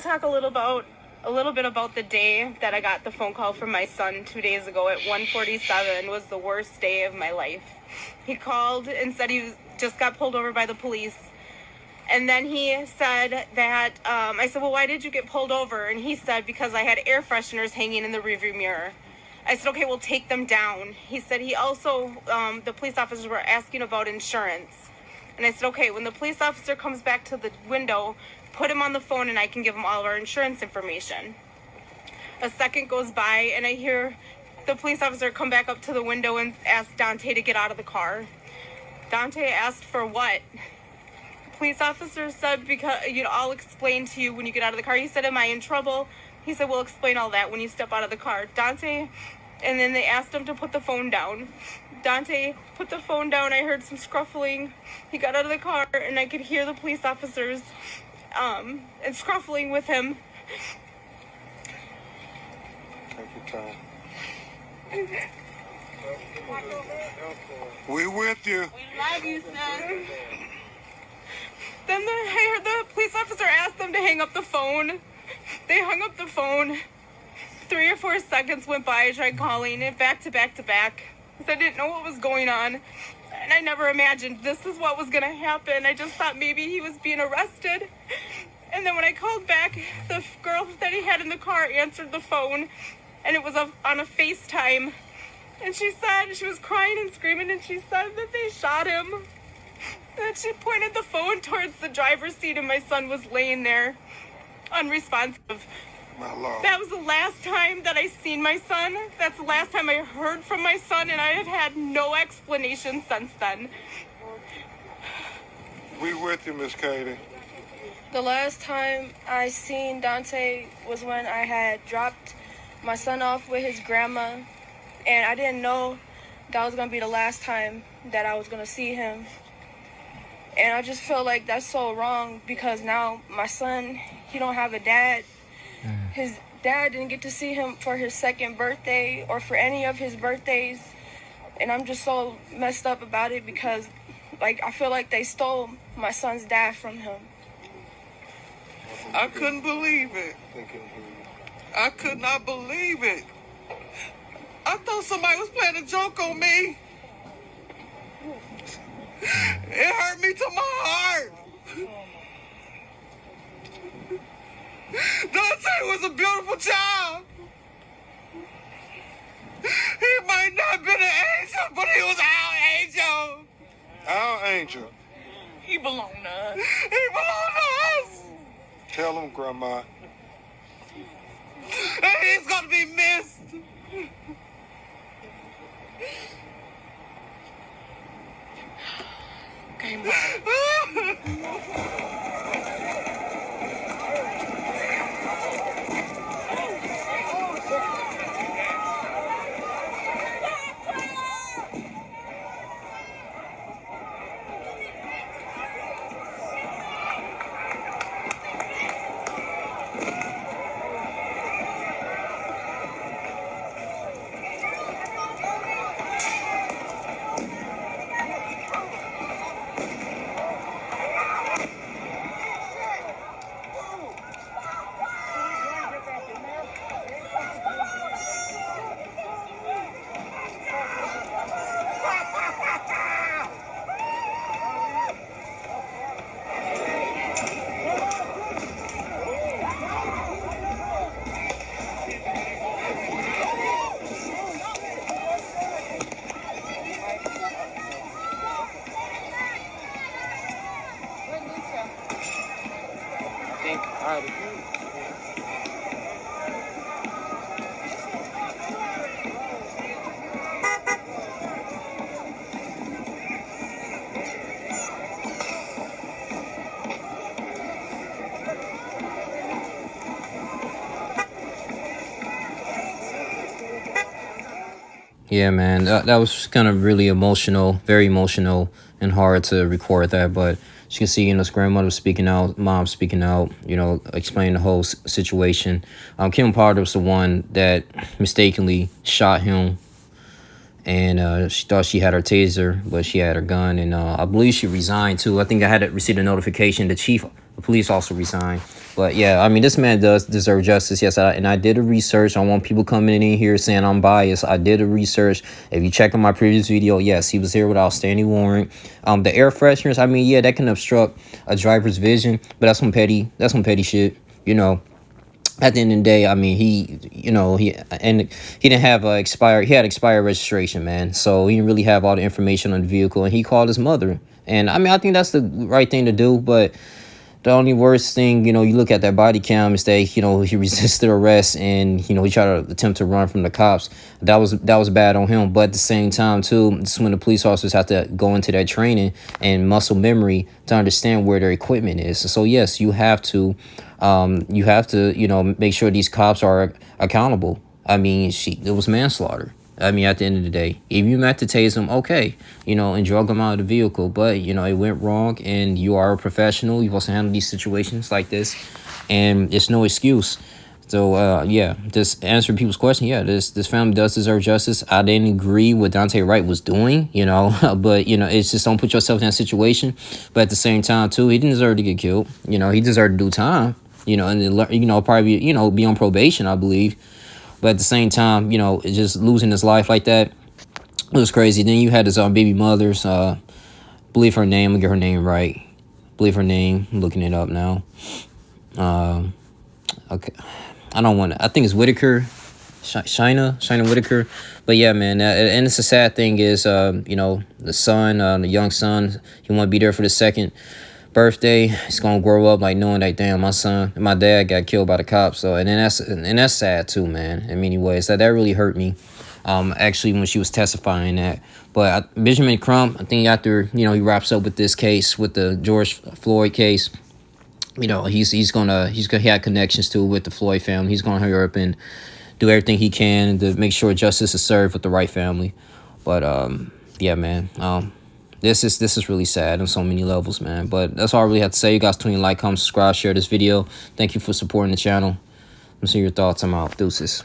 talk a little bit about the day that I got the phone call from my son 2 days ago at 1:47 was the worst day of my life. He called and said he just got pulled over by the police. And then he said that, I said, well, why did you get pulled over? And he said, because I had air fresheners hanging in the rearview mirror. I said, okay, we'll take them down. He said he also, the police officers were asking about insurance. And I said, okay, when the police officer comes back to the window, put him on the phone and I can give him all of our insurance information. A second goes by and I hear the police officer come back up to the window and ask Daunte to get out of the car. Daunte asked for what? Police officer said, because, I'll explain to you when you get out of the car. He said, am I in trouble? He said, we'll explain all that when you step out of the car. Daunte, and then they asked him to put the phone down. Daunte put the phone down. I heard some scruffling. He got out of the car, and I could hear the police officers and scruffling with him. Take your time. We with you. We love you, son. Then I heard the police officer ask them to hang up the phone. They hung up the phone. 3 or 4 seconds went by. I tried calling it back to back to back because I didn't know what was going on. And I never imagined this is what was going to happen. I just thought maybe he was being arrested. And then when I called back, the girl that he had in the car answered the phone. And it was on a FaceTime. And she said, she was crying and screaming, and she said that they shot him. And she pointed the phone towards the driver's seat, and my son was laying there, unresponsive. My Lord. That was the last time that I seen my son. That's the last time I heard from my son, and I have had no explanation since then. We with you, Miss Katie. The last time I seen Daunte was when I had dropped my son off with his grandma, and I didn't know that was going to be the last time that I was going to see him. And I just feel like that's so wrong because now my son, he don't have a dad. His dad didn't get to see him for his 2nd birthday or for any of his birthdays. And I'm just so messed up about it because, I feel like they stole my son's dad from him. I couldn't believe it. I could not believe it. I thought somebody was playing a joke on me. It hurt me to my heart. Daunte was a beautiful child. He might not have been an angel, but he was our angel. Our angel. He belonged to us. He belonged to us. Tell him, Grandma. And he's going to be missed. Okay, Yeah, man, that was kind of really emotional, very emotional, and hard to record that. But as you can see, his grandmother speaking out, mom speaking out, explaining the whole situation. Kim Potter was the one that mistakenly shot him, and she thought she had her taser, but she had her gun, and I believe she resigned too. I think I had received a notification the chief of police also resigned. But yeah, I mean, this man does deserve justice. Yes, I did a research. I want people coming in here saying I'm biased. I did a research. If you check on my previous video, yes, he was here without standing warrant. The air fresheners, I mean, yeah, that can obstruct a driver's vision, but that's some petty shit, you know. At the end of the day, I mean, he didn't have he had expired registration, man. So he didn't really have all the information on the vehicle, and he called his mother. And I mean, I think that's the right thing to do, but the only worst thing, you know, you look at that body cam is that, you know, he resisted arrest and, you know, he tried to attempt to run from the cops. That was bad on him. But at the same time, too, this is when the police officers have to go into that training and muscle memory to understand where their equipment is. So, yes, you have to, you know, make sure these cops are accountable. I mean, it was manslaughter. I mean, at the end of the day, if you meant to tase him, okay, you know, and drug him out of the vehicle, but, you know, it went wrong, and you are a professional. You're supposed to handle these situations like this, and it's no excuse. So, yeah, just answering people's question, yeah, this family does deserve justice. I didn't agree with Daunte Wright was doing, you know, but, you know, it's just don't put yourself in that situation. But at the same time, too, he didn't deserve to get killed. You know, he deserved to do time, you know, and, you know, probably, you know, be on probation, I believe. But at the same time, you know, just losing his life like that, it was crazy. Then you had his baby mother's, believe her name, I'll get her name right. Believe her name, I'm looking it up now. Okay, I think it's Whitaker, Shina Whitaker. But yeah, man, and it's a sad thing is, you know, the son, the young son, he want to be there for the second birthday. He's gonna grow up like knowing that, damn, my dad got killed by the cops. So and that's sad too, man, in many ways. That really hurt me, actually, when she was testifying that. But Benjamin Crump, I think after, you know, he wraps up with this case, with the George Floyd case, you know, he had connections too with the Floyd family. He's gonna hurry up and do everything he can to make sure justice is served with the right family. But yeah, man, this is really sad on so many levels, man. But that's all I really have to say. You guys tweet, like, comment, subscribe, share this video. Thank you for supporting the channel. Let me see your thoughts. I'm out. Deuces.